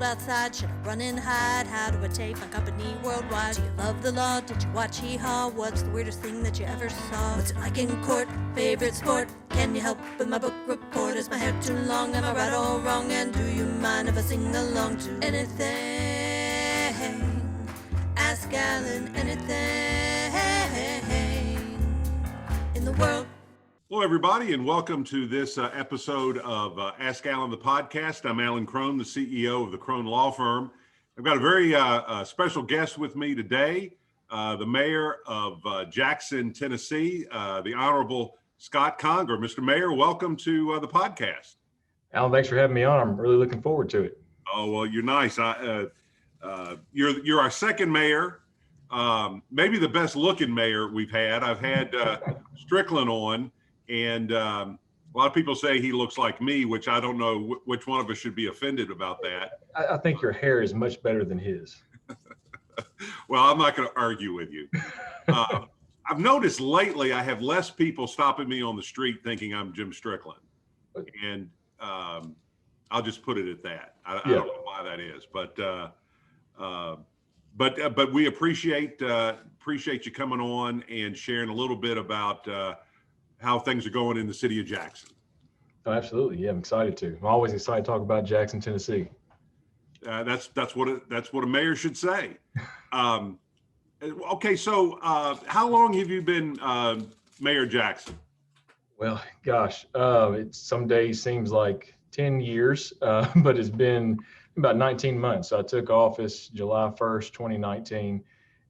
outside? Should I run and hide? How do I take my company worldwide? Do you love the law? Did you watch Hee-Haw? What's the weirdest thing that you ever saw? What's it like in court? Favorite sport? Can you help with my book report? Is my hair too long? Am I right or wrong? And do you mind if I sing along to anything? Ask Alan anything in the world. Hello, everybody, and welcome to this episode of Ask Alan, the podcast. I'm Alan Crone, the CEO of the Crone Law Firm. I've got a very special guest with me today, the mayor of Jackson, Tennessee, the Honorable Scott Conger. Mr. Mayor, welcome to the podcast. Alan, thanks for having me on. I'm really looking forward to it. Oh, well, you're nice. You're our second mayor, maybe the best looking mayor we've had. I've had Strickland on. And a lot of people say he looks like me, which I don't know which one of us should be offended about that. I think your hair is much better than his. Well, I'm not going to argue with you. I've noticed lately I have less people stopping me on the street thinking I'm Jim Strickland. And I'll just put it at that. I don't know why that is. But we appreciate you coming on and sharing a little bit about how things are going in the city of Jackson. Oh, absolutely. Yeah, I'm excited to. I'm always excited to talk about Jackson, Tennessee. That's what a mayor should say. Okay, so how long have you been Mayor Jackson? Well, gosh, it some days seems like 10 years, but it's been about 19 months. So I took office July 1st, 2019,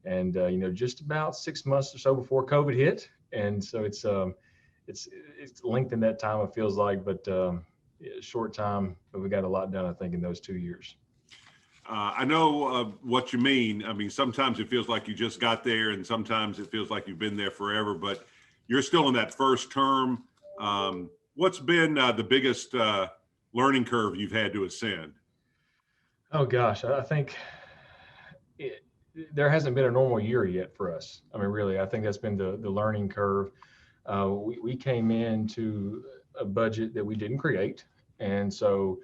and just about 6 months or so before COVID hit, and so it's lengthened that time, it feels like, but short time, but we got a lot done, I think, in those 2 years. I know what you mean. I mean, sometimes it feels like you just got there, and sometimes it feels like you've been there forever, but you're still in that first term. What's been the biggest learning curve you've had to ascend? Oh, gosh, I think there hasn't been a normal year yet for us. I mean, really, I think that's been the learning curve. We came into a budget that we didn't create. And so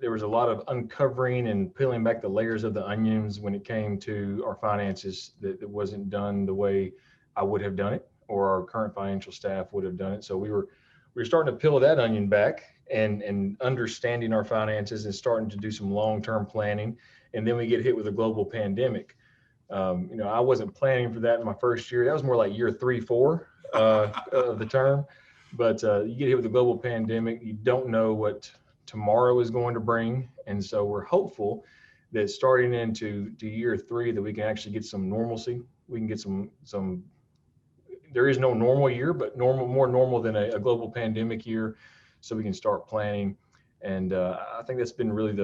there was a lot of uncovering and peeling back the layers of the onions when it came to our finances that wasn't done the way I would have done it or our current financial staff would have done it. So we were starting to peel that onion back and understanding our finances and starting to do some long-term planning. And then we get hit with a global pandemic. I wasn't planning for that in my first year. That was more like year 3, 4 of the term. But you get hit with a global pandemic. You don't know what tomorrow is going to bring. And so we're hopeful that starting into year 3 that we can actually get some normalcy. We can get some. There is no normal year, but more normal than a global pandemic year. So we can start planning. And I think that's been really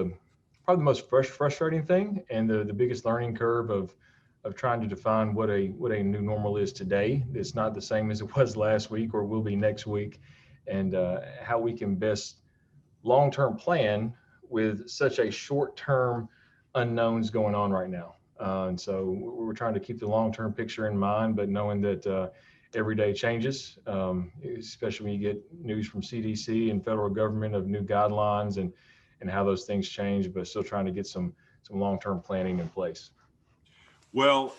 probably the most frustrating thing and the biggest learning curve of trying to define what a new normal is today. It's not the same as it was last week or will be next week, and how we can best long-term plan with such a short-term unknowns going on right now. And so we're trying to keep the long-term picture in mind, but knowing that every day changes, especially when you get news from CDC and federal government of new guidelines and how those things change, but still trying to get some long-term planning in place. Well,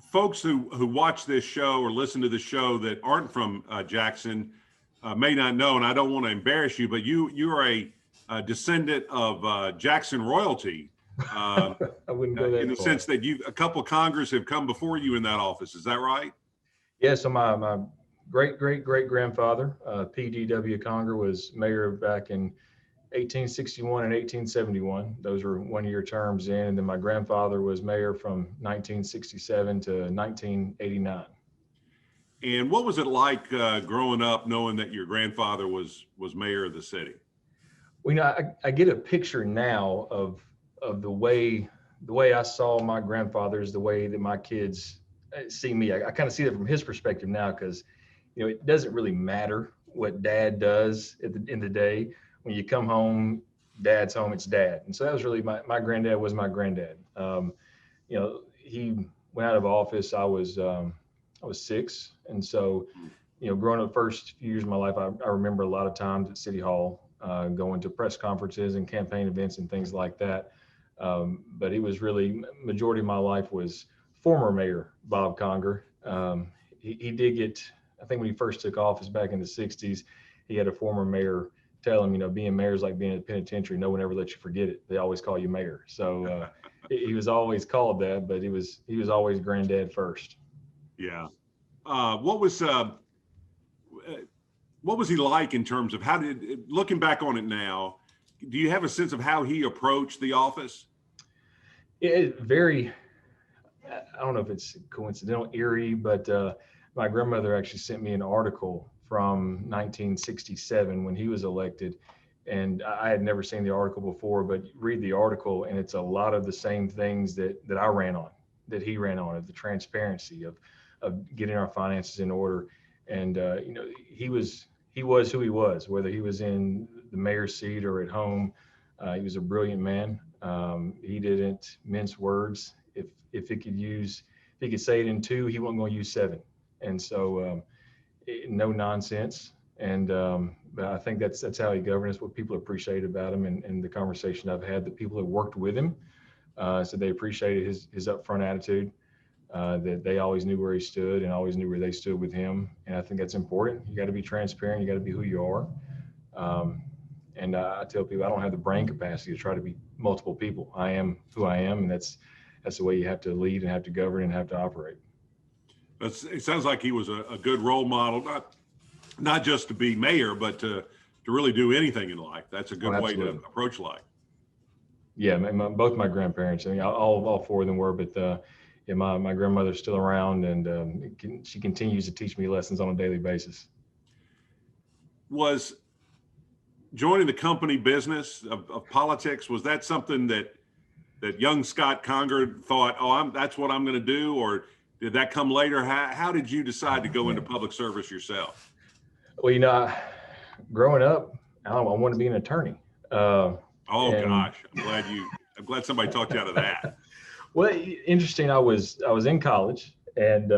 folks who watch this show or listen to the show that aren't from Jackson may not know, and I don't want to embarrass you, but you are a descendant of Jackson royalty. I wouldn't go that in the far. sense that a couple of Congers have come before you in that office. Is that right? Yeah. So my great grandfather, P.G.W. Conger, was mayor back in 1861 and 1871. Those were one-year terms in. And then my grandfather was mayor from 1967 to 1989. And what was it like growing up knowing that your grandfather was mayor of the city? Well, I get a picture now of the way I saw my grandfathers, the way that my kids see me. I kind of see that from his perspective now, because it doesn't really matter what dad does at the end of the day. When you come home, dad's home, it's dad. And so that was really my granddad was my granddad. He went out of office. I was 6. And so, growing up the first few years of my life, I remember a lot of times at City Hall going to press conferences and campaign events and things like that. But it was really, majority of my life was former Mayor Bob Conger. He did get, I think when he first took office back in the 60s, he had a former mayor tell him, being mayor is like being in a penitentiary. No one ever lets you forget it. They always call you mayor. So he was always called that, but he was always granddad first. Yeah. What was he like in terms of looking back on it now, do you have a sense of how he approached the office? I don't know if it's coincidental, eerie, but my grandmother actually sent me an article from 1967 when he was elected. And I had never seen the article before, but read the article and it's a lot of the same things that I ran on, that he ran on, of the transparency of getting our finances in order. And, he was who he was, whether he was in the mayor's seat or at home. He was a brilliant man. He didn't mince words. If he could say it in 2, he wasn't going to use 7. And so no nonsense. And but I think that's how he governed. It's what people appreciate about him, and the conversation I've had, the people that worked with him, so they appreciated his upfront attitude, that they always knew where he stood and always knew where they stood with him. And I think that's important. You got to be transparent. You got to be who you are. And I tell people I don't have the brain capacity to try to be multiple people. I am who I am, and that's the way you have to lead and have to govern and have to operate. It sounds like he was a good role model, not just to be mayor, but to really do anything in life. That's a good way to approach life. Yeah, both my grandparents, I mean, all 4 of them were, but my grandmother's still around, and she continues to teach me lessons on a daily basis. Was joining the company business of politics, was that something that young Scott Conger thought, that's what I'm going to do, or did that come later? How did you decide to go into public service yourself? Well, growing up, I wanted to be an attorney. Gosh, I'm glad somebody talked you out of that. Well, interesting. I was in college, and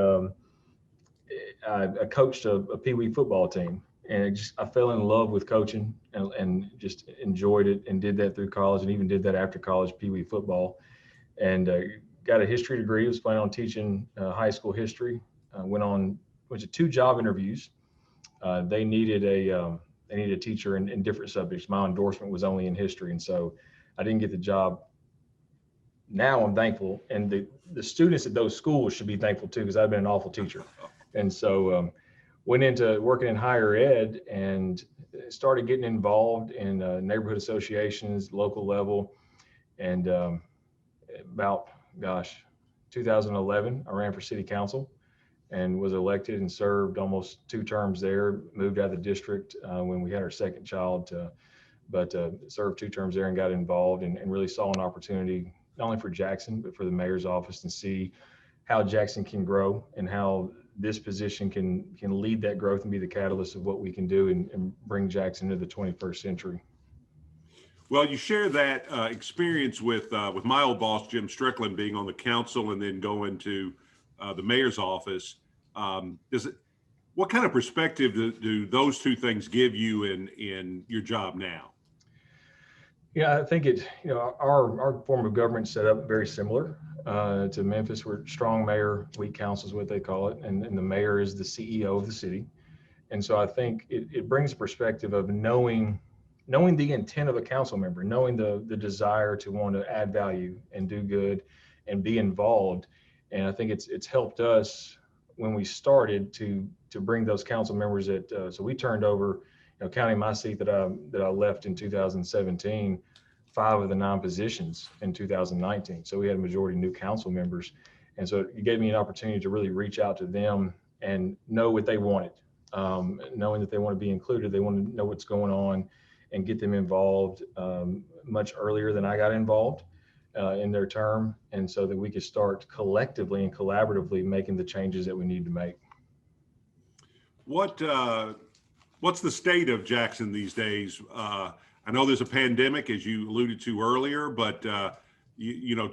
I coached a Pee Wee football team, and I fell in love with coaching and just enjoyed it, and did that through college, and even did that after college, Pee Wee football, and got a history degree. Was planning on teaching high school history. Went to 2 job interviews. They needed a teacher in different subjects. My endorsement was only in history, and so I didn't get the job. Now I'm thankful, and the students at those schools should be thankful too, because I've been an awful teacher. And so went into working in higher ed and started getting involved in neighborhood associations, local level. And about 2011, I ran for city council and was elected and served almost 2 terms there. Moved out of the district when we had our second child, but served 2 terms there and got involved, and really saw an opportunity not only for Jackson, but for the mayor's office, and see how Jackson can grow and how this position can lead that growth and be the catalyst of what we can do and bring Jackson into the 21st century. Well, you share that experience with my old boss, Jim Strickland, being on the council and then going to the mayor's office. What kind of perspective do those 2 things give you in your job now? Yeah, I think our form of government set up very similar to Memphis. We're strong mayor, weak council is what they call it, and the mayor is the CEO of the city. And so I think it brings a perspective of knowing the intent of a council member, knowing the desire to want to add value and do good and be involved. And I think it's helped us when we started to bring those council members so we turned over, counting my seat that I left in 2017, 5 of the 9 positions in 2019. So we had a majority of new council members. And so it gave me an opportunity to really reach out to them and know what they wanted, knowing that they want to be included. They want to know what's going on and get them involved much earlier than I got involved in their term. And so that we could start collectively and collaboratively making the changes that we need to make. What's the state of Jackson these days? I know there's a pandemic, as you alluded to earlier, but to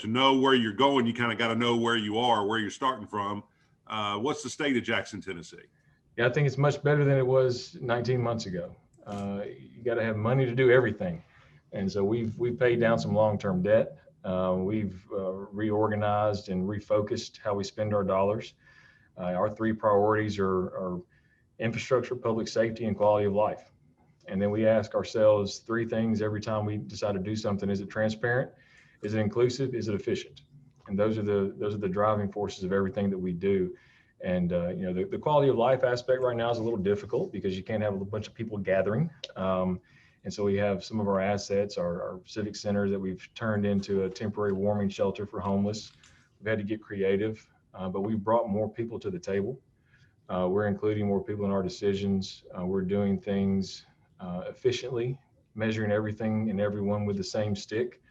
know where you're going, you kind of got to know where you are, where you're starting from. What's the state of Jackson, Tennessee? Yeah, I think it's much better than it was 19 months ago. you got to have money to do everything. And so we've paid down some long-term debt. We've reorganized and refocused how we spend our dollars. Our three priorities are infrastructure, public safety, and quality of life. And then we ask ourselves three things every time we decide to do something. Is it transparent? Is it inclusive? Is it efficient? And those are the driving forces of everything that we do. And the quality of life aspect right now is a little difficult because you can't have a bunch of people gathering. And so we have some of our assets, our civic center that we've turned into a temporary warming shelter for homeless. We've had to get creative, but we've brought more people to the table. We're including more people in our decisions. We're doing things efficiently, measuring everything and everyone with the same stick.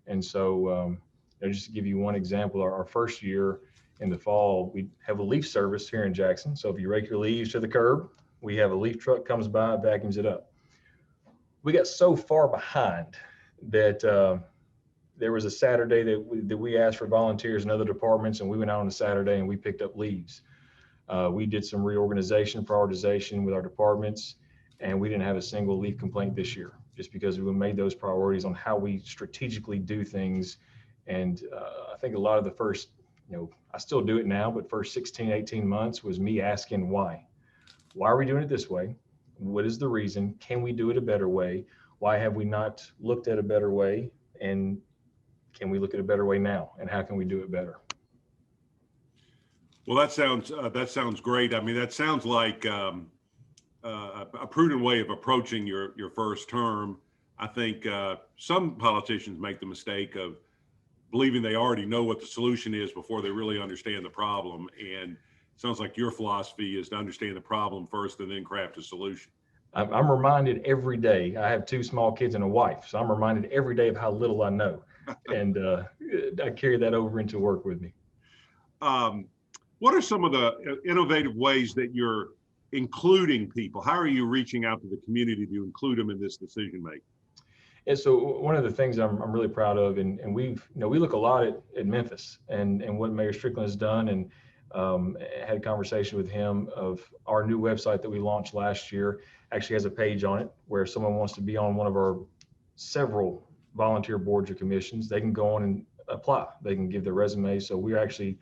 And so just to give you one example, our first year in the fall, we have a leaf service here in Jackson. So if you rake your leaves to the curb, we have a leaf truck comes by, vacuums it up. We got so far behind that there was a Saturday that we asked for volunteers in other departments, and we went out on a Saturday and we picked up leaves. We did some reorganization, prioritization with our departments, and we didn't have a single leaf complaint this year, just because we made those priorities on how we strategically do things. And I think a lot of the first, I still do it now, but first 16, 18 months was me asking why. Why are we doing it this way? What is the reason? Can we do it a better way? Why have we not looked at a better way? And can we look at a better way now? And how can we do it better? Well, that sounds great. I mean, that sounds like a prudent way of approaching your first term. I think some politicians make the mistake of believing they already know what the solution is before they really understand the problem. And it sounds like your philosophy is to understand the problem first and then craft a solution. I'm reminded every day. I have two small kids and a wife, so I'm reminded every day of how little I know. And I carry that over into work with me. What are some of the innovative ways that you're including people? How are you reaching out to the community to include them in this decision making? And so one of the things I'm really proud of, and we look a lot at Memphis and what Mayor Strickland has done, and had a conversation with him of our new website that we launched last year actually has a page on it where if someone wants to be on one of our several volunteer boards or commissions, they can go on and apply. They can give their resume. So we're actually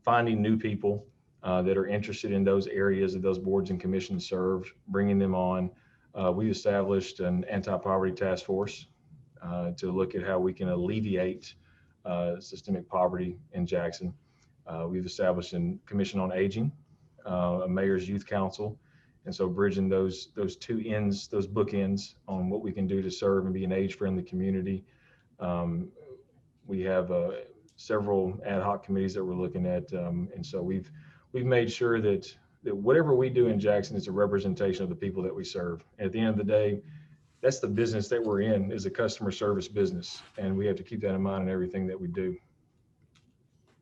finding new people that are interested in those areas that those boards and commissions serve, bringing them on. We established an anti-poverty task force to look at how we can alleviate systemic poverty in Jackson. We've established a commission on aging, a mayor's youth council, and so bridging those two ends, those bookends on what we can do to serve and be an age-friendly community. We have several ad hoc committees that we're looking at, and so we've made sure that whatever we do in Jackson is a representation of the people that we serve. And at the end of the day, that's the business that we're in, is a customer service business, and we have to keep that in mind in everything that we do.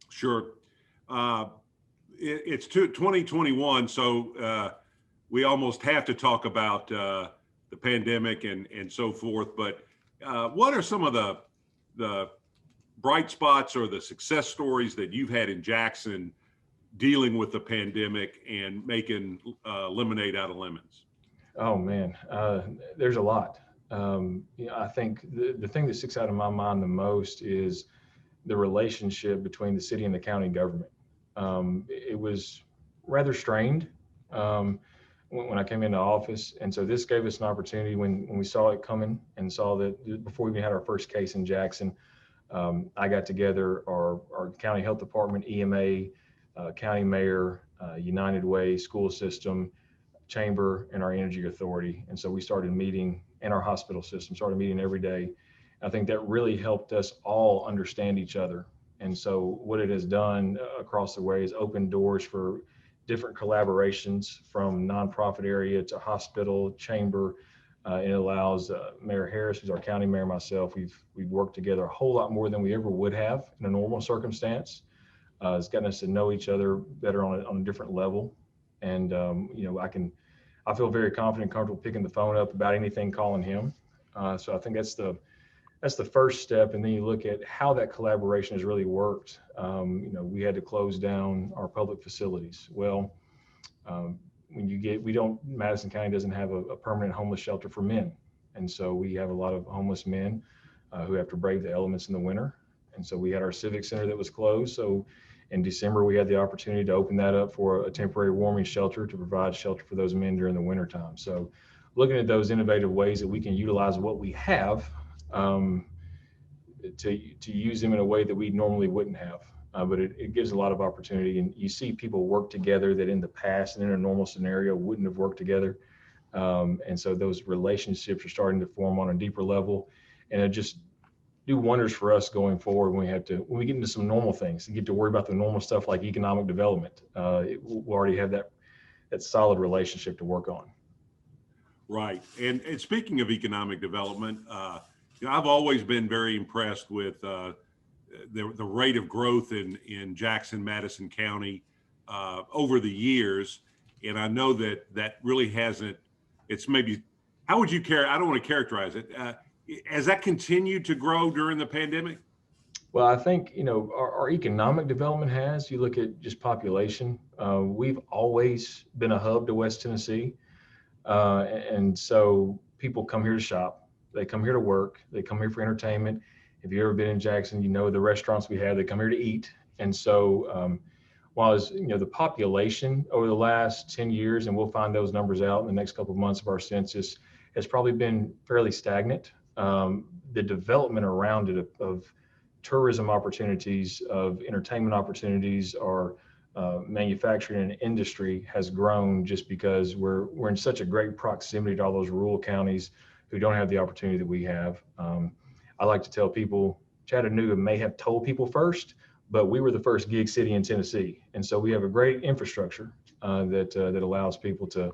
Sure. It's 2021, so we almost have to talk about the pandemic and so forth. But what are some of the bright spots or the success stories that you've had in Jackson dealing with the pandemic and making lemonade out of lemons? Oh man, there's a lot. I think the thing that sticks out in my mind the most is the relationship between the city and the county government. It was rather strained when I came into office. And so this gave us an opportunity when we saw it coming and saw that before we even had our first case in Jackson, I got together our county health department, EMA, county mayor, United Way, school system, chamber, and our energy authority. And so we started meeting, and our hospital system started meeting every day. I think that really helped us all understand each other. And so what it has done across the way is open doors for different collaborations from nonprofit area to hospital, chamber. It allows Mayor Harris, who's our county mayor, myself, we've worked together a whole lot more than we ever would have in a normal circumstance. It's gotten us to know each other better on a different level. And, I feel very confident and comfortable picking the phone up about anything, calling him. So I think that's the first step. And then you look at how that collaboration has really worked. We had to close down our public facilities. Well, Madison County doesn't have a permanent homeless shelter for men. And so we have a lot of homeless men who have to brave the elements in the winter. And so we had our civic center that was closed. So in December, we had the opportunity to open that up for a temporary warming shelter to provide shelter for those men during the winter time. So looking at those innovative ways that we can utilize what we have to use them in a way that we normally wouldn't have. But it gives a lot of opportunity, and you see people work together that in the past and in a normal scenario wouldn't have worked together. And so those relationships are starting to form on a deeper level, and it just do wonders for us going forward when we get into some normal things and get to worry about the normal stuff like economic development. We'll already have that solid relationship to work on. Right. And speaking of economic development, I've always been very impressed with the rate of growth in Jackson, Madison County over the years. And I know that really hasn't, it's maybe, how would you I don't want to characterize it. Has that continued to grow during the pandemic? Well, I think, our economic development has. You look at just population. We've always been a hub to West Tennessee. And so people come here to shop. They come here to work. They come here for entertainment. If you've ever been in Jackson, the restaurants we have, they come here to eat. And so while the population over the last 10 years, and we'll find those numbers out in the next couple of months of our census, has probably been fairly stagnant. The development around it of tourism opportunities, of entertainment opportunities, or manufacturing and industry has grown just because we're in such a great proximity to all those rural counties who don't have the opportunity that we have. I like to tell people Chattanooga may have told people first, but we were the first gig city in Tennessee. And so we have a great infrastructure that allows people to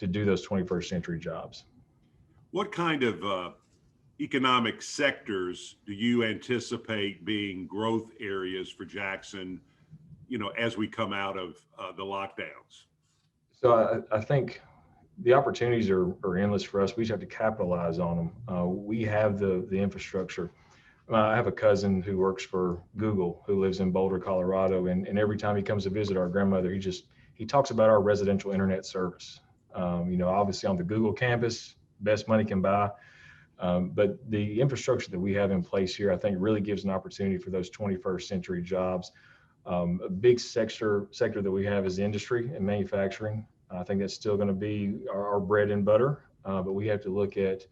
do those 21st century jobs. What kind of economic sectors do you anticipate being growth areas for Jackson, as we come out of the lockdowns? So I think the opportunities are endless for us. We just have to capitalize on them. We have the infrastructure. I have a cousin who works for Google who lives in Boulder, Colorado, and every time he comes to visit our grandmother, he talks about our residential internet service. Obviously on the Google campus, best money can buy. But the infrastructure that we have in place here, I think really gives an opportunity for those 21st century jobs. A big sector that we have is industry and manufacturing. I think that's still going to be our bread and butter, but we have to look at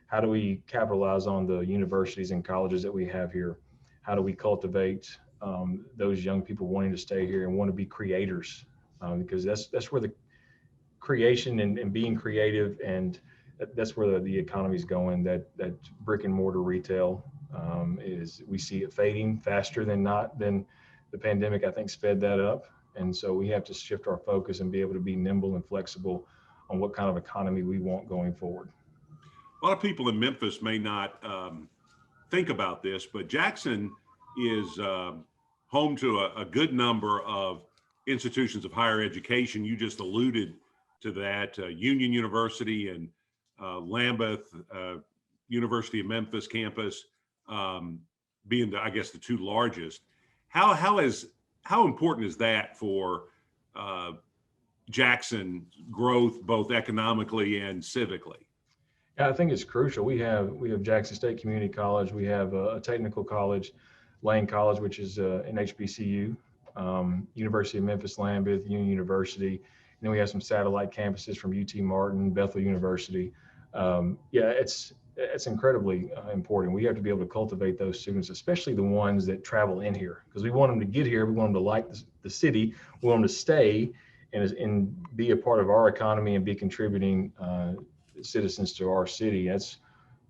how do we capitalize on the universities and colleges that we have here? How do we cultivate those young people wanting to stay here and want to be creators? Because that's where the creation and being creative, and that's where the economy is going. That brick and mortar retail we see it fading faster than the pandemic, I think, sped that up. And so we have to shift our focus and be able to be nimble and flexible on what kind of economy we want going forward. A lot of people in Memphis may not think about this, but Jackson is home to a good number of institutions of higher education. You just alluded to that, Union University and Lambeth, University of Memphis campus being the two largest. How important is that for Jackson growth, both economically and civically? Yeah, I think it's crucial. We have Jackson State Community College. We have a technical college, Lane College, which is an HBCU, University of Memphis, Lambeth, Union University. And then we have some satellite campuses from UT Martin, Bethel University. It's incredibly important. We have to be able to cultivate those students, especially the ones that travel in here, because we want them to get here. We want them to like the city. We want them to stay and be a part of our economy and be contributing citizens to our city. That's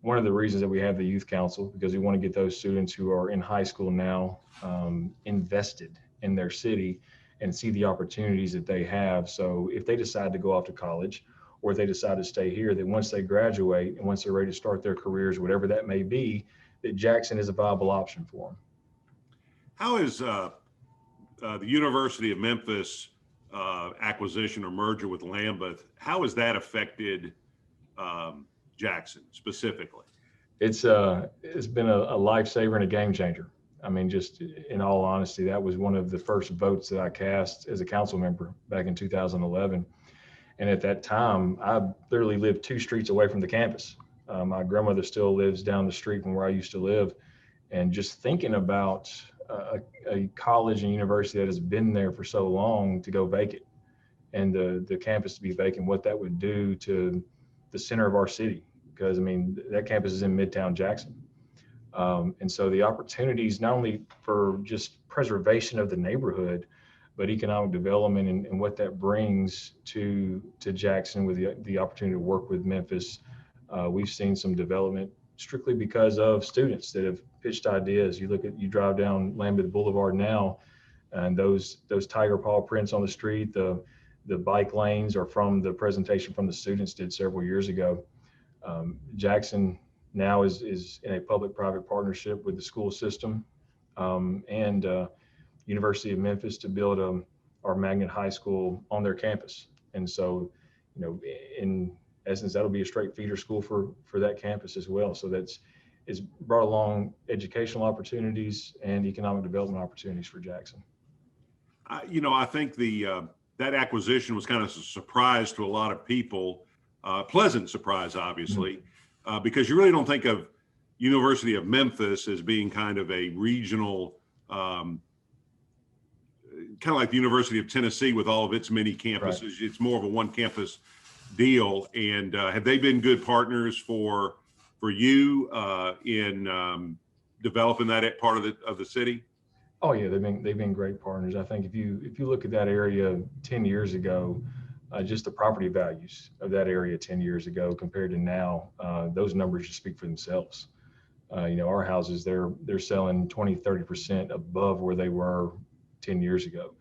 one of the reasons that we have the youth council, because we want to get those students who are in high school now invested in their city and see the opportunities that they have. So if they decide to go off to college, or if they decide to stay here, that once they graduate and once they're ready to start their careers, whatever that may be, that Jackson is a viable option for them. How is the University of Memphis acquisition or merger with Lambeth, how has that affected Jackson specifically? It's been a lifesaver and a game changer. I mean, just in all honesty, that was one of the first votes that I cast as a council member back in 2011. And at that time, I literally lived 2 streets away from the campus. My grandmother still lives down the street from where I used to live. And just thinking about a college and university that has been there for so long to go vacant, and the campus to be vacant, what that would do to the center of our city. Because I mean, that campus is in Midtown Jackson. And so the opportunities, not only for just preservation of the neighborhood, but economic development and what that brings to Jackson with the opportunity to work with Memphis. We've seen some development strictly because of students that have pitched ideas. You drive down Lambeth Boulevard now, and those tiger paw prints on the street, the bike lanes are from the presentation from the students did several years ago. Jackson now is in a public-private partnership with the school system and University of Memphis to build our magnet high school on their campus. And so, in essence, that'll be a straight feeder school for that campus as well. So it's brought along educational opportunities and economic development opportunities for Jackson. I think that acquisition was kind of a surprise to a lot of people, pleasant surprise, obviously, because you really don't think of University of Memphis as being kind of a regional, kind of like the University of Tennessee with all of its many campuses. Right. It's more of a one campus deal. And have they been good partners for you in developing that part of the city? Oh yeah, they've been great partners. I think if you look at that area 10 years ago, just the property values of that area 10 years ago compared to now, those numbers just speak for themselves. Our houses, they're selling 20-30% above where they were 10 years ago.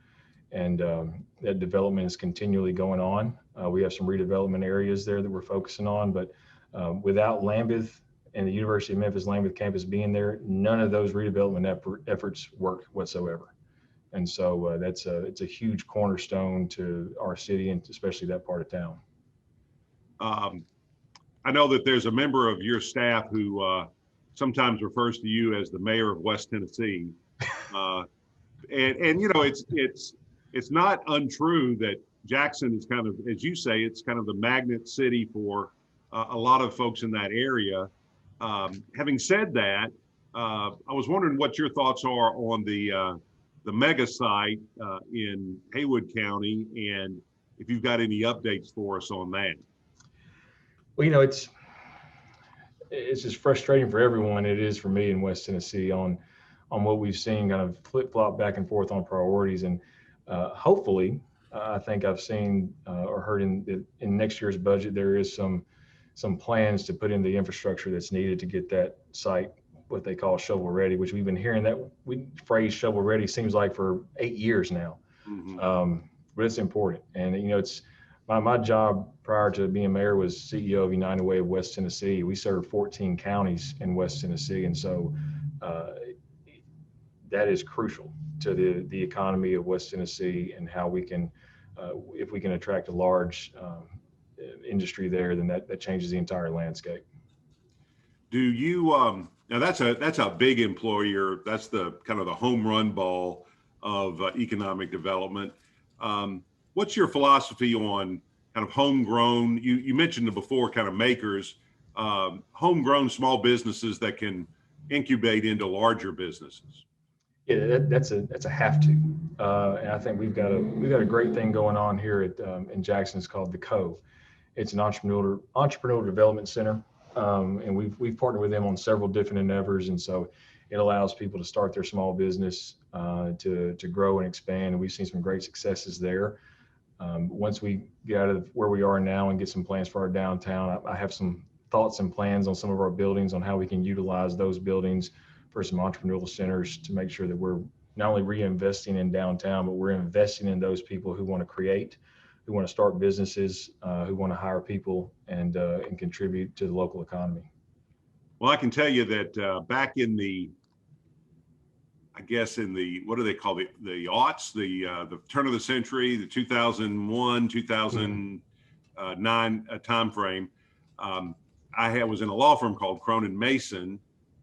And that development is continually going on. We have some redevelopment areas there that we're focusing on, but without Lambeth and the University of Memphis Lambeth campus being there, none of those redevelopment efforts work whatsoever. And so it's a huge cornerstone to our city and especially that part of town. I know that there's a member of your staff who sometimes refers to you as the mayor of West Tennessee. And it's not untrue that Jackson is kind of, as you say, it's kind of the magnet city for a lot of folks in that area. Having said that, I was wondering what your thoughts are on the mega site in Haywood County, and if you've got any updates for us on that. Well, it's just frustrating for everyone. It is for me in West Tennessee on what we've seen kind of flip-flop back and forth on priorities. And hopefully, I think I've seen or heard in next year's budget, there is some plans to put in the infrastructure that's needed to get that site what they call shovel ready, which we've been hearing that phrase shovel ready seems like for 8 years now. Mm-hmm. But it's important. And, it's my job prior to being mayor was CEO of United Way of West Tennessee. We serve 14 counties in West Tennessee. And so that is crucial to the economy of West Tennessee and how we can, if we can attract a large industry there, then that changes the entire landscape. Do you, now that's a big employer. That's the kind of the home run ball of economic development. What's your philosophy on kind of homegrown? You mentioned it before, kind of makers, homegrown small businesses that can incubate into larger businesses. Yeah, that's a have to, and I think we've got a great thing going on here in Jackson. It's called the Cove. It's an entrepreneurial development center, and we've partnered with them on several different endeavors, and so it allows people to start their small business, to grow and expand, and we've seen some great successes there. Once we get out of where we are now and get some plans for our downtown, I have some thoughts and plans on some of our buildings on how we can utilize those buildings for some entrepreneurial centers to make sure that we're not only reinvesting in downtown, but we're investing in those people who want to create, who want to start businesses, who want to hire people and contribute to the local economy. Well, I can tell you that back in the, I guess in the, what do they call the aughts, the turn of the century, the 2001, 2009 timeframe, I was in a law firm called Crone Mason.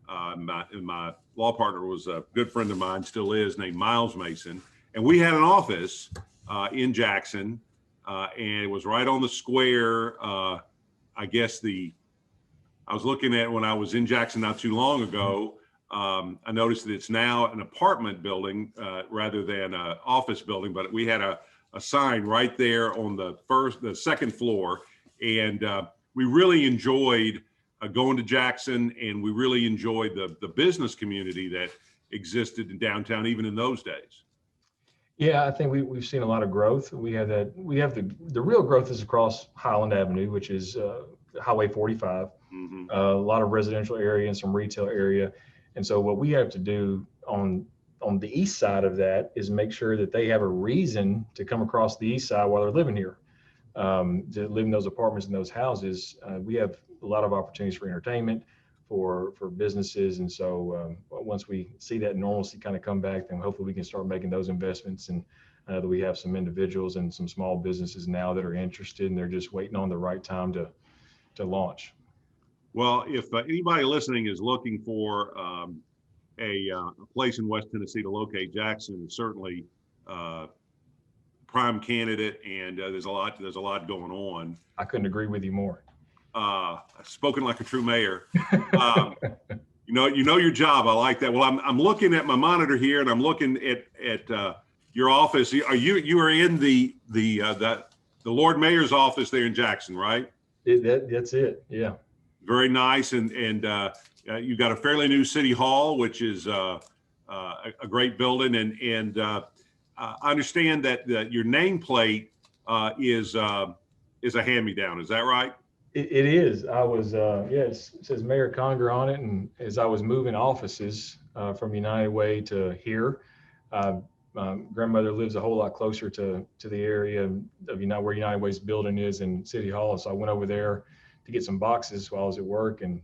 My law partner was a good friend of mine, still is, named Miles Mason. And we had an office in Jackson. and it was right on the square. I guess I was looking at when I was in Jackson not too long ago. I noticed that it's now an apartment building rather than an office building, but we had a sign right there on the second floor. And we really enjoyed going to Jackson, and we really enjoyed the business community that existed in downtown, even in those days. Yeah, I think we've seen a lot of growth. We have the real growth is across Highland Avenue, which is Highway 45, Mm-hmm. a lot of residential area and some retail area. And so what we have to do on the east side of that is make sure that they have a reason to come across the east side while they're living here, to live in those apartments and those houses. We have a lot of opportunities for entertainment, for businesses. And so once we see that normalcy kind of come back, then hopefully we can start making those investments. And that we have some individuals and some small businesses now that are interested, and they're just waiting on the right time to launch. Well, if anybody listening is looking for a place in West Tennessee to locate, Jackson is certainly prime candidate, and there's a lot going on. I couldn't agree with you more. Spoken like a true mayor. You know your job. I like that. Well, I'm looking at my monitor here, and I'm looking at your office. You are in the Lord Mayor's office there in Jackson, right? That's it. Yeah. Very nice, and you've got a fairly new city hall, which is a great building, and I understand that your nameplate is a hand-me-down. Is that right? It is. I was, it says Mayor Conger on it. And as I was moving offices from United Way to here, my grandmother lives a whole lot closer to the area of where United Way's building is in City Hall. So I went over there to get some boxes while I was at work, and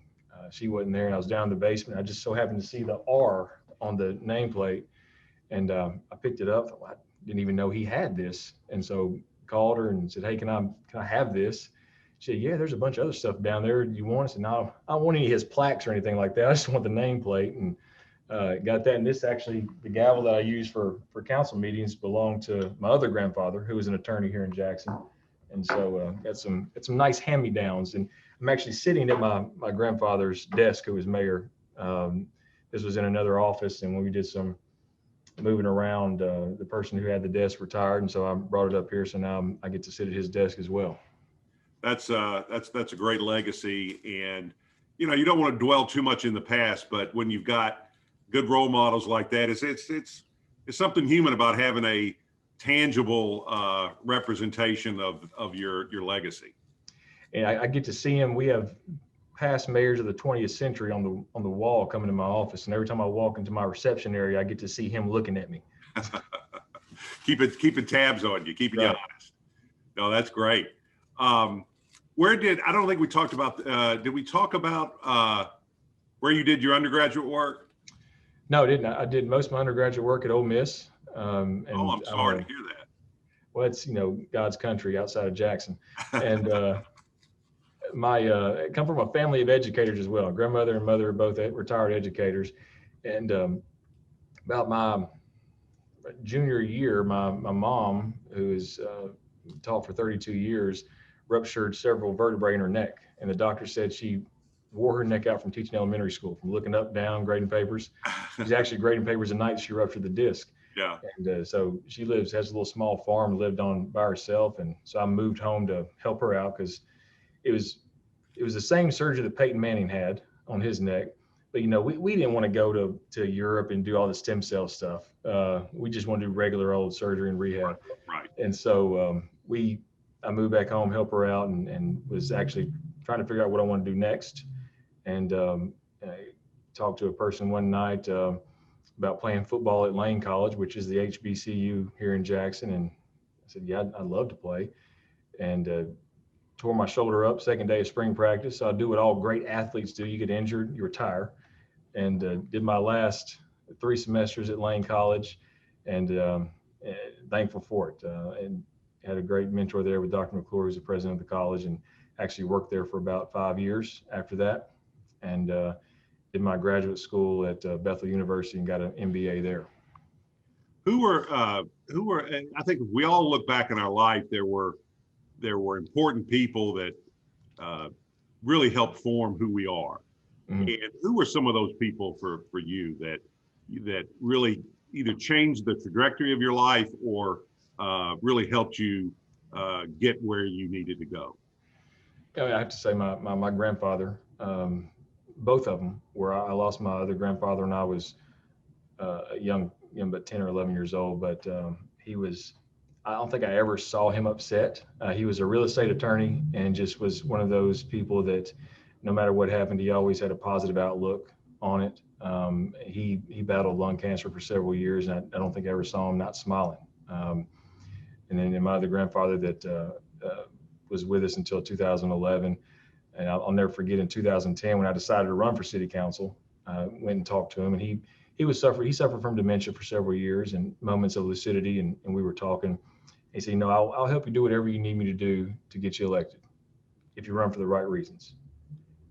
she wasn't there, and I was down in the basement. I just so happened to see the R on the nameplate, and I picked it up. I didn't even know he had this, and so called her and said, "Hey, can I have this?" She said, "Yeah, there's a bunch of other stuff down there. Do you want it?" And I don't want any of his plaques or anything like that. I just want the nameplate, and got that. And this actually, the gavel that I use for council meetings belonged to my other grandfather, who was an attorney here in Jackson. And so got some nice hand-me-downs. And I'm actually sitting at my grandfather's desk, who was mayor. This was in another office, and when we did some moving around, the person who had the desk retired, and so I brought it up here. So now I get to sit at his desk as well. That's a great legacy, and you don't want to dwell too much in the past, but when you've got good role models like that, it's something human about having a tangible representation of your legacy. And I get to see him. We have past mayors of the 20th century on the wall coming to my office, and every time I walk into my reception area, I get to see him looking at me. keeping tabs on you, keeping you honest. No, that's great. I don't think we talked about, did we talk about where you did your undergraduate work? No, I didn't. I did most of my undergraduate work at Ole Miss. I'm sorry to hear that. Well, it's, God's country outside of Jackson. And I come from a family of educators as well. Grandmother and mother are both retired educators. And about my junior year, my mom, who has taught for 32 years, ruptured several vertebrae in her neck. And the doctor said she wore her neck out from teaching elementary school, from looking up, down, grading papers. She's actually grading papers at night. She ruptured the disc. Yeah. And so she has a little small farm, lived on by herself. And so I moved home to help her out, because it was the same surgery that Peyton Manning had on his neck. But, we didn't want to go to Europe and do all the stem cell stuff. We just want to do regular old surgery and rehab. Right. And so I moved back home, help her out, and was actually trying to figure out what I want to do next. And I talked to a person one night about playing football at Lane College, which is the HBCU here in Jackson. And I said, yeah, I'd love to play. And tore my shoulder up second day of spring practice. So I do what all great athletes do. You get injured, you retire. And did my last 3 semesters at Lane College, and thankful for it. And had a great mentor there with Dr. McClure, who's the president of the college, and actually worked there for about 5 years after that. And did my graduate school at Bethel University and got an MBA there. Who were, I think if we all look back in our life, there were there were important people that really helped form who we are. Mhm. And who were some of those people for you that really either changed the trajectory of your life or really helped you get where you needed to go? Yeah, I have to say my grandfather, both of them, where I lost my other grandfather when I was young, but 10 or 11 years old. But I don't think I ever saw him upset. He was a real estate attorney and just was one of those people that no matter what happened, he always had a positive outlook on it. He battled lung cancer for several years, and I don't think I ever saw him not smiling. And then my other grandfather that was with us until 2011. And I'll never forget in 2010 when I decided to run for city council, went and talked to him, and he suffered from dementia for several years and moments of lucidity. And we were talking. He said, I'll help you do whatever you need me to do to get you elected if you run for the right reasons.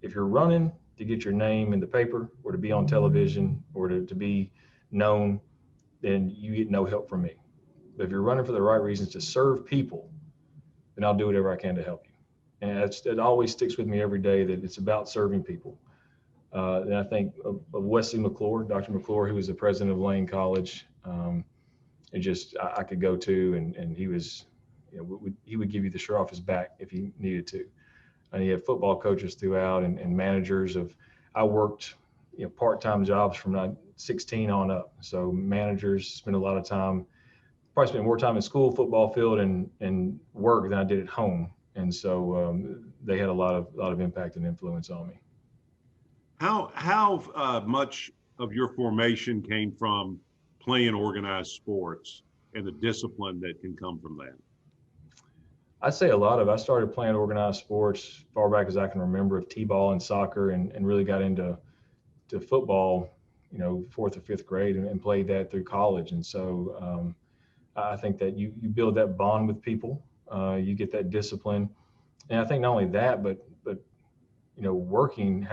If you're running to get your name in the paper or to be on television or to be known, then you get no help from me. But if you're running for the right reasons to serve people, then I'll do whatever I can to help you. And it always sticks with me every day that it's about serving people. And I think of Wesley McClure, Dr. McClure, who was the president of Lane College. I could go to, and he was, he would give you the shirt off his back if he needed to. And he had football coaches throughout and managers I worked, part-time jobs from 16 on up. So managers spent a lot of time, probably spent more time in school, football field, and work than I did at home. And so they had a lot of impact and influence on me. How much of your formation came from playing organized sports and the discipline that can come from that? I'd say a lot of it. I started playing organized sports far back as I can remember, of t-ball and soccer, and really got into football, fourth or fifth grade, and played that through college. And so I think that you build that bond with people, you get that discipline. And I think not only that, but working,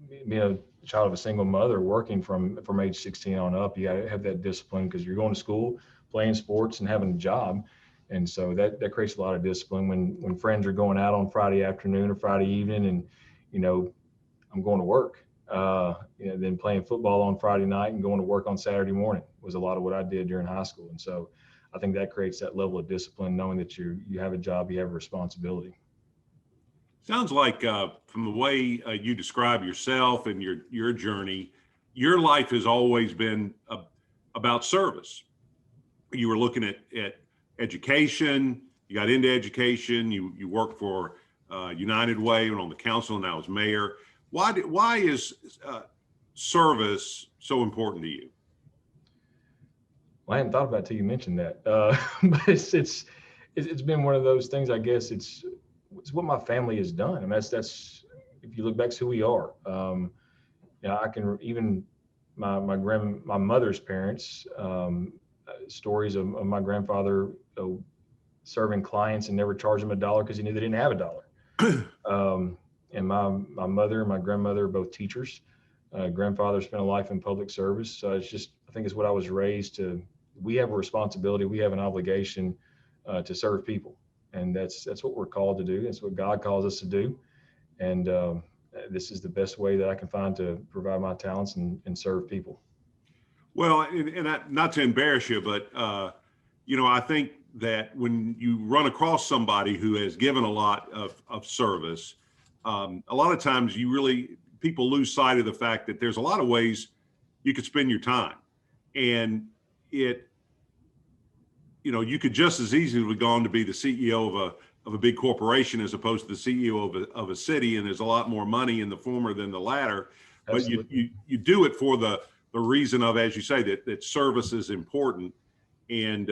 being a child of a single mother, working from age 16 on up, you got to have that discipline because you're going to school, playing sports, and having a job. And so that creates a lot of discipline when friends are going out on Friday afternoon or Friday evening, and I'm going to work. Then playing football on Friday night and going to work on Saturday morning was a lot of what I did during high school. And so I think that creates that level of discipline, knowing that you have a job, you have a responsibility. Sounds like from the way you describe yourself and your journey, your life has always been about service. You were looking at education, you got into education, you worked for United Way and on the council, and now as mayor. Why is service so important to you? Well, I hadn't thought about it till you mentioned that, but it's been one of those things. I guess it's what my family has done. I mean, that's if you look back, it's who we are. I can even my mother's parents, stories of my grandfather serving clients and never charged them $1 because he knew they didn't have $1. And my mother and my grandmother are both teachers. Grandfather spent a life in public service. So I think it's what I was raised to. We have a responsibility. We have an obligation to serve people. And that's what we're called to do. That's what God calls us to do. And this is the best way that I can find to provide my talents and serve people. Well, and not to embarrass you, but I think that when you run across somebody who has given a lot of service, a lot of times people lose sight of the fact that there's a lot of ways you could spend your time, and you could just as easily have gone to be the CEO of a big corporation as opposed to the CEO of a city, and there's a lot more money in the former than the latter. Absolutely. But you do it for the reason of, as you say, that service is important. And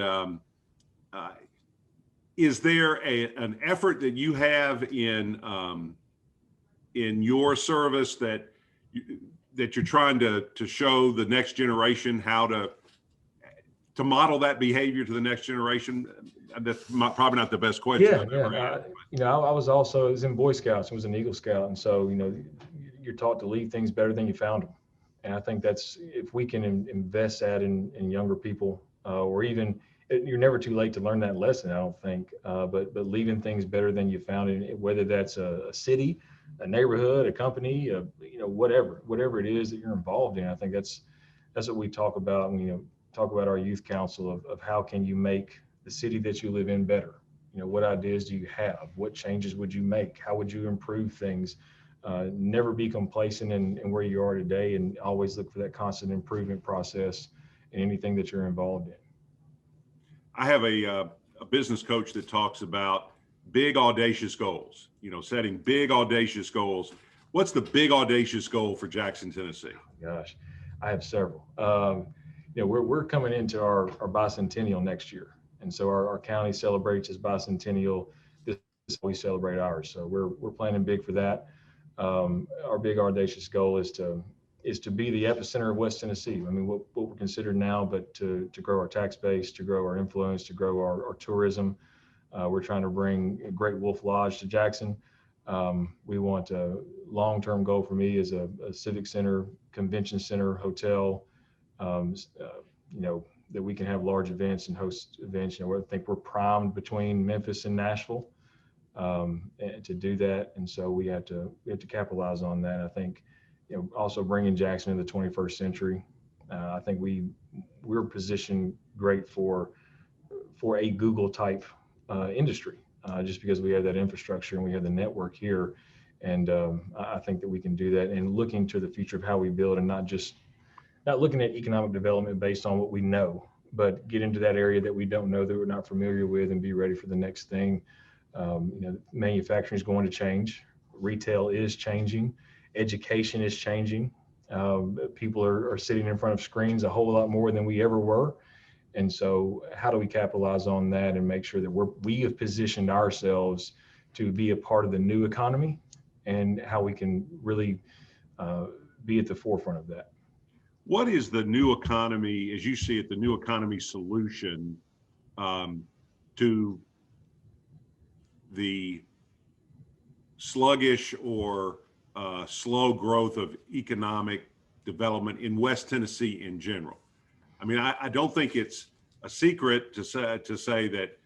is there an effort that you have in your service that you're trying to show the next generation how to model that behavior to the next generation? That's probably not the best question. Yeah. I was in Boy Scouts and was an Eagle Scout. And so, you're taught to leave things better than you found them. And I think that's, if we can invest that in younger people, or even you're never too late to learn that lesson, I don't think. But leaving things better than you found it, whether that's a city, a neighborhood, a company, whatever it is that you're involved in. I think that's what we talk about when talk about our youth council of how can you make the city that you live in better. What ideas do you have? What changes would you make? How would you improve things? Never be complacent in where you are today, and always look for that constant improvement process in anything that you're involved in. I have a business coach that talks about big audacious goals, setting big audacious goals. What's the big audacious goal for Jackson, Tennessee? Gosh, I have several. We're coming into our bicentennial next year. And so our county celebrates its bicentennial. This is how we celebrate ours. So we're planning big for that. Our big audacious goal is to be the epicenter of West Tennessee. I mean, what we're considered now, but to grow our tax base, to grow our influence, to grow our tourism. We're trying to bring Great Wolf Lodge to Jackson. We want a long-term goal for me is a civic center, convention center, hotel, that we can have large events and host events. I think we're primed between Memphis and Nashville to do that. And so we have to capitalize on that. I think, also bringing Jackson in the 21st century. I think we're positioned great for a Google type industry, just because we have that infrastructure and we have the network here. And I think that we can do that, and looking to the future of how we build, and not looking at economic development based on what we know, but get into that area that we don't know, that we're not familiar with, and be ready for the next thing. Manufacturing is going to change. Retail is changing. Education is changing. People are sitting in front of screens a whole lot more than we ever were. And so how do we capitalize on that and make sure that we have positioned ourselves to be a part of the new economy, and how we can really be at the forefront of that? What is the new economy, as you see it, the new economy solution to the sluggish or slow growth of economic development in West Tennessee in general? I mean, I don't think it's a secret to say that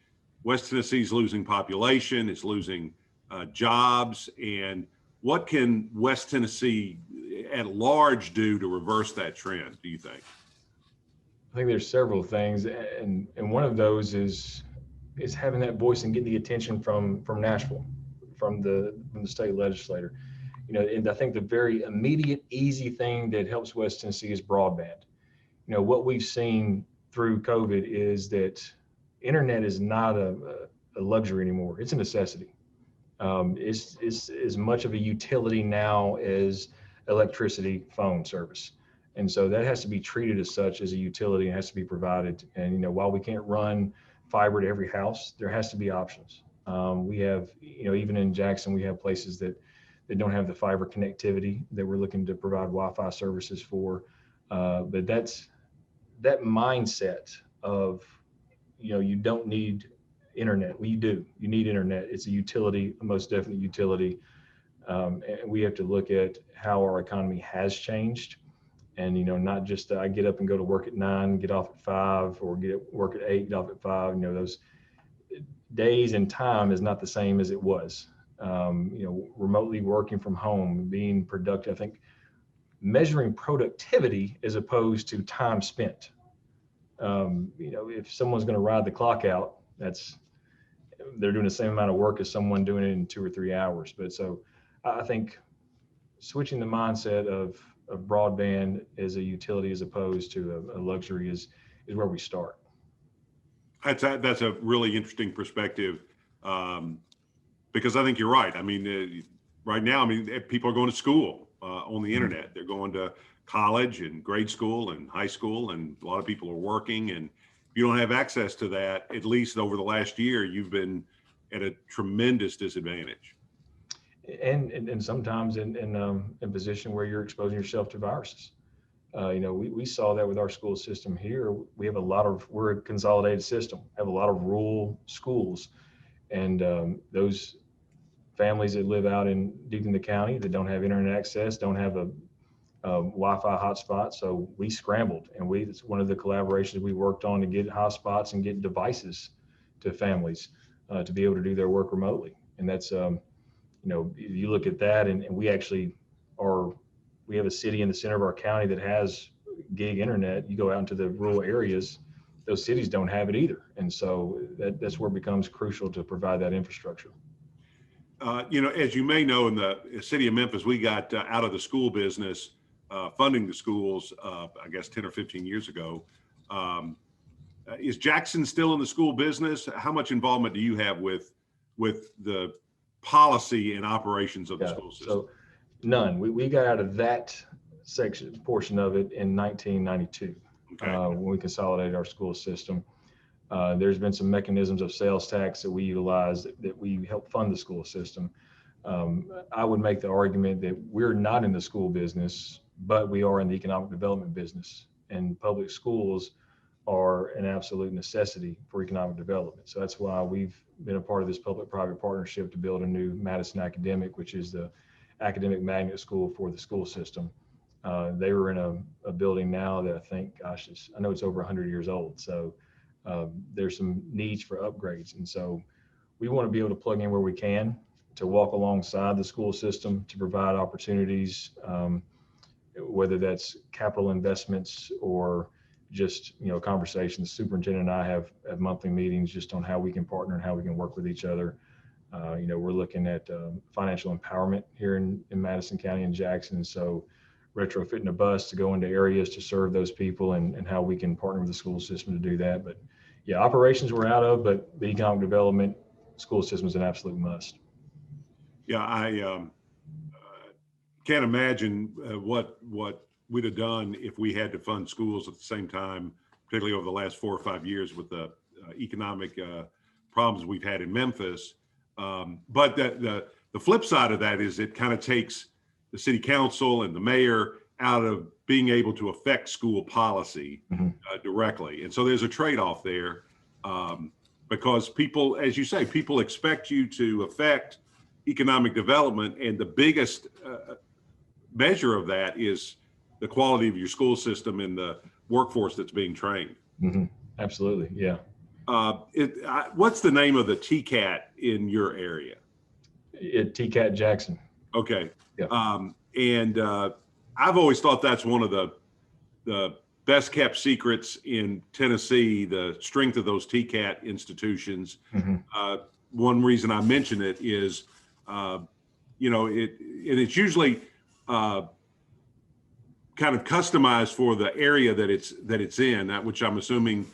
West Tennessee is losing population, it's losing jobs, and what can West Tennessee at large do to reverse that trend, do you think? I think there's several things, and one of those is having that voice and getting the attention from Nashville, from the state legislator. And I think the very immediate, easy thing that helps West Tennessee is broadband. What we've seen through COVID is that internet is not a luxury anymore. It's a necessity. It's as much of a utility now as electricity, phone service. And so that has to be treated as such, as a utility, and has to be provided. And, while we can't run fiber to every house, there has to be options. We have, even in Jackson, we have places that don't have the fiber connectivity that we're looking to provide Wi-Fi services for. But that mindset of, you don't need internet. Well, you need internet. It's a utility, a most definite utility. And we have to look at how our economy has changed. And, not just I get up and go to work at 9, get off at 5, or work at 8, get off at 5. Those days and time is not the same as it was. Remotely working from home, being productive. I think measuring productivity as opposed to time spent. If someone's going to ride the clock out, they're doing the same amount of work as someone doing it in 2 or 3 hours. But so I think switching the mindset of broadband as a utility as opposed to a luxury is where we start. That's a really interesting perspective, because I think you're right. I mean, right now, people are going to school on the internet. They're going to college and grade school and high school, and a lot of people are working. And if you don't have access to that, at least over the last year, you've been at a tremendous disadvantage. And sometimes in a position where you're exposing yourself to viruses. We saw that with our school system here. We're a consolidated system, have a lot of rural schools, and those families that live out deep in the county that don't have internet access, don't have Wi-Fi hotspots. So we scrambled, and it's one of the collaborations we worked on to get hotspots and get devices to families to be able to do their work remotely. And that's, you look at that, and we actually we have a city in the center of our county that has gig internet. You go out into the rural areas, those cities don't have it either. And so that's where it becomes crucial to provide that infrastructure. As you may know, in the city of Memphis, we got out of the school business, funding the schools, I guess 10 or 15 years ago. Is Jackson still in the school business? How much involvement do you have with the policy and operations of the school system? So none. We got out of that portion of it in 1992. Okay. When we consolidated our school system. There's been some mechanisms of sales tax that we utilize that we help fund the school system. I would make the argument that we're not in the school business, but we are in the economic development business, and public schools are an absolute necessity for economic development. So that's why we've been a part of this public-private partnership to build a new Madison Academic, which is the academic magnet school for the school system. They were in a building now that I think, I know it's over 100 years old. So there's some needs for upgrades. And so we want to be able to plug in where we can to walk alongside the school system to provide opportunities, whether that's capital investments or just, conversations. The superintendent and I have monthly meetings just on how we can partner and how we can work with each other. We're looking at financial empowerment here in Madison County and Jackson. So retrofitting a bus to go into areas to serve those people and how we can partner with the school system to do that. But yeah, operations we're out of, but the economic development school system is an absolute must. Yeah, I can't imagine what we'd have done if we had to fund schools at the same time, particularly over the last 4 or 5 years with the economic problems we've had in Memphis. But the flip side of that is it kind of takes the city council and the mayor out of being able to affect school policy directly. And so there's a trade-off there because people, as you say, people expect you to affect economic development. And the biggest measure of that is the quality of your school system and the workforce that's being trained. Absolutely, yeah. What's the name of the TCAT in your area? TCAT Jackson. Okay. Yeah. And I've always thought that's one of the best kept secrets in Tennessee, the strength of those TCAT institutions. One reason I mention it is, it's usually kind of customized for the area that it's in, which I'm assuming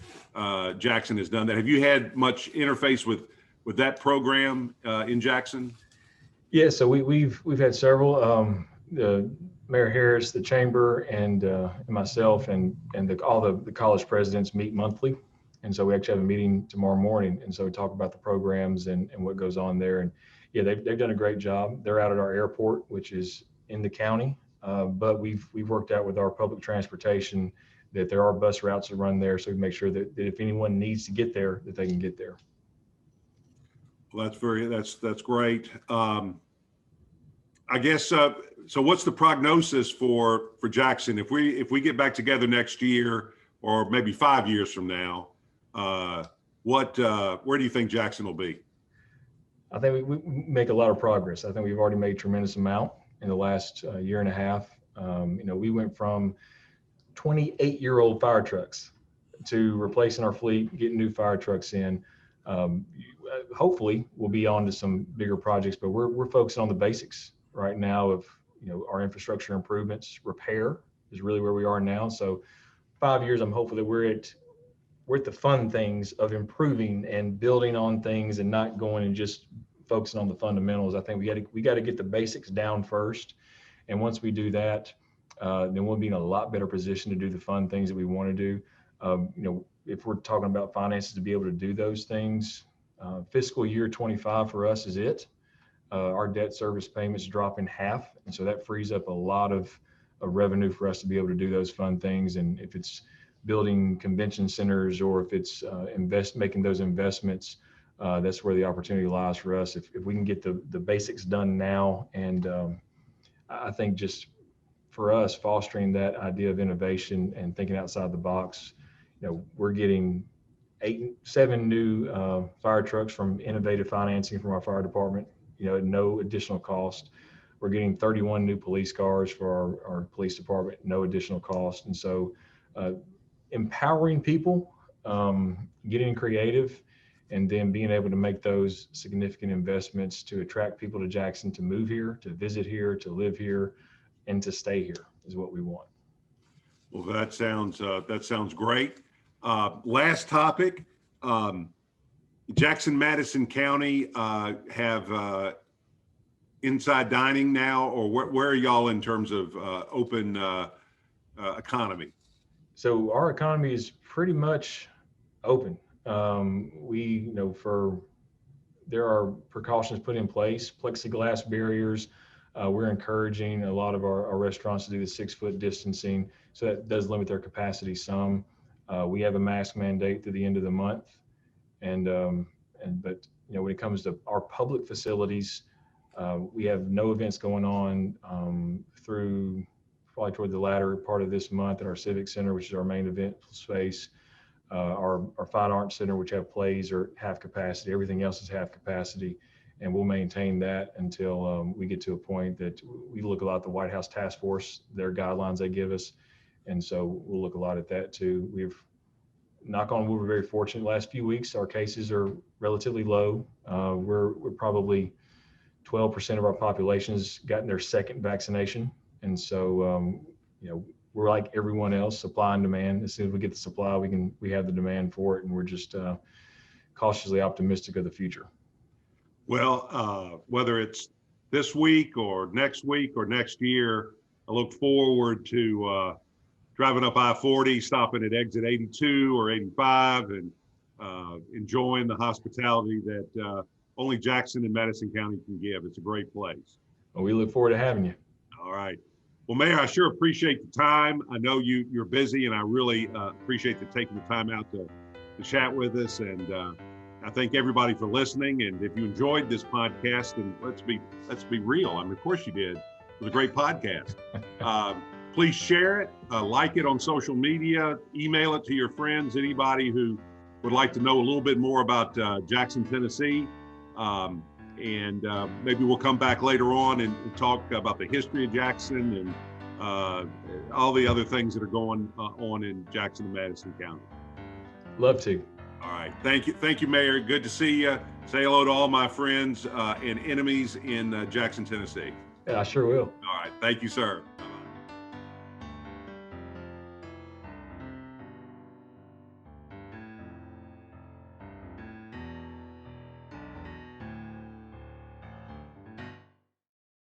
Jackson has done that. Have you had much interface with that program in Jackson? Yeah, so we've had several. Mayor Harris, the chamber, and myself, and all the college presidents meet monthly, and so we actually have a meeting tomorrow morning, and so we talk about the programs and what goes on there. And yeah, they've done a great job. They're out at our airport, which is in the county, but we've worked out with our public transportation that there are bus routes that run there, so we make sure that if anyone needs to get there, that they can get there. Well, that's great. I guess so. What's the prognosis for Jackson if we get back together next year or maybe 5 years from now? Where do you think Jackson will be? I think we make a lot of progress. I think we've already made a tremendous amount in the last year and a half. We went from 28-year-old fire trucks to replacing our fleet, getting new fire trucks in. Hopefully we'll be on to some bigger projects, but we're focusing on the basics right now of our infrastructure improvements. Repair is really where we are now. So 5 years, I'm hopeful that we're at the fun things of improving and building on things and not going and just focusing on the fundamentals. I think we got to get the basics down first, and once we do that, then we'll be in a lot better position to do the fun things that we want to do. If we're talking about finances to be able to do those things, fiscal year 25 for us is it. Our debt service payments drop in half, and so that frees up a lot of revenue for us to be able to do those fun things. And if it's building convention centers or if it's making those investments, that's where the opportunity lies for us. If we can get the basics done now, and I think just for us, fostering that idea of innovation and thinking outside the box, we're getting 7 new fire trucks from innovative financing from our fire department, at no additional cost. We're getting 31 new police cars for our police department, no additional cost. And so empowering people, getting creative, and then being able to make those significant investments to attract people to Jackson, to move here, to visit here, to live here, and to stay here is what we want. Well, that sounds great. Last topic, Jackson, Madison County have inside dining now, or where are y'all in terms of open economy? So our economy is pretty much open. There are precautions put in place, plexiglass barriers. We're encouraging a lot of our restaurants to do the 6-foot distancing, so that does limit their capacity some. We have a mask mandate through the end of the month, but when it comes to our public facilities, we have no events going on through probably toward the latter part of this month at our Civic Center, which is our main event space. Our Fine Arts Center, which have plays, are half capacity. Everything else is half capacity, and we'll maintain that until we get to a point that we look a lot at the White House Task Force, their guidelines they give us, and so we'll look a lot at that too. We've, knock on wood, we're very fortunate. Last few weeks, our cases are relatively low. We're probably 12% of our population has gotten their second vaccination, and so we're like everyone else, supply and demand. As soon as we get the supply, we have the demand for it, and we're just cautiously optimistic of the future. Well, whether it's this week or next year, I look forward to driving up I-40, stopping at exit 82 or 85, and enjoying the hospitality that only Jackson and Madison County can give. It's a great place. Well, we look forward to having you. All right. Well, Mayor, I sure appreciate the time. I know you're busy, and I really appreciate the taking the time out to chat with us. And I thank everybody for listening. And if you enjoyed this podcast, then let's be real. I mean, of course you did. It was a great podcast. Please share it, like it on social media, email it to your friends, anybody who would like to know a little bit more about Jackson, Tennessee. And maybe we'll come back later on and talk about the history of Jackson and all the other things that are going on in Jackson and Madison County. Love to. All right. Thank you, Mayor. Good to see you. Say hello to all my friends and enemies in Jackson, Tennessee. Yeah, I sure will. All right. Thank you, sir. Bye-bye.